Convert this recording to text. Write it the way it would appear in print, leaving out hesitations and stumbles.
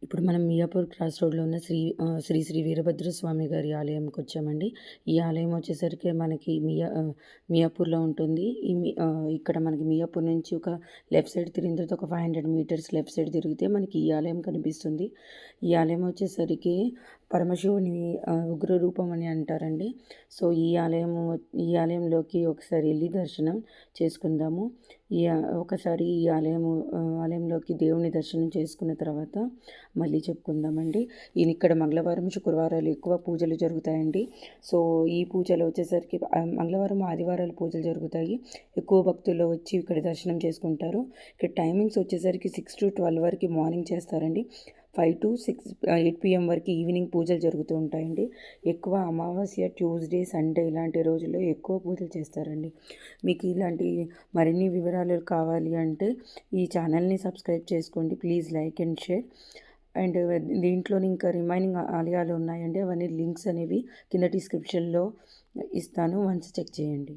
ఇప్పుడు మనం మియాపూర్ క్రాస్ రోడ్‌లో ఉన్న శ్రీ శ్రీ వీరభద్రస్వామి గారి ఆలయంకొచ్చామండి. ఈ ఆలయం వచ్చేసరికి మనకి మియాపూర్‌లో ఉంటుంది. ఇక్కడ మనకి మియాపూర్ నుంచి ఒక లెఫ్ట్ సైడ్ తిరిగిన తర్వాత ఒక 500 మీటర్స్ లెఫ్ట్ సైడ్ తిరిగితే మనకి ఈ ఆలయం కనిపిస్తుంది. ఈ ఆలయం వచ్చేసరికి పరమశివుని ఉగ్ర రూపం అని అంటారండి. సో, ఈ ఆలయంలోకి ఒకసారి ఎళ్లి దర్శనం చేసుకుందాము. ఒకసారి ఈ ఆలయంలోకి దేవుని దర్శనం చేసుకున్న తర్వాత మళ్ళీ చెప్పుకుందామండి. ఇక్కడ మంగళవారం, శుక్రవారాలు ఎక్కువ పూజలు జరుగుతాయండి. సో, ఈ పూజలు వచ్చేసరికి మంగళవారం, ఆదివారాలు పూజలు జరుగుతాయి. ఎక్కువ భక్తులు వచ్చి ఇక్కడ దర్శనం చేసుకుంటారు. ఇక్కడ టైమింగ్స్ వచ్చేసరికి 6-12 వరకు మార్నింగ్ చేస్తారండి. 8 PM వరకు ఈవినింగ్ పూజలు జరుగుతూ ఉంటాయండి. ఎక్కువ అమావాస్య, ట్యూస్డే, సండే ఇలాంటి రోజుల్లో ఎక్కువ పూజలు చేస్తారండి. మీకు ఇలాంటి మరిన్ని వివరాలు కావాలి అంటే ఈ ఛానల్ని సబ్స్క్రైబ్ చేసుకోండి. Please like and share. And దీంట్లోని ఇంకా రిమైనింగ్ ఆలయాలు ఉన్నాయండి. అవన్నీ లింక్స్ అనేవి కింద డిస్క్రిప్షన్లో ఇస్తాను. వన్స్ చెక్ చేయండి.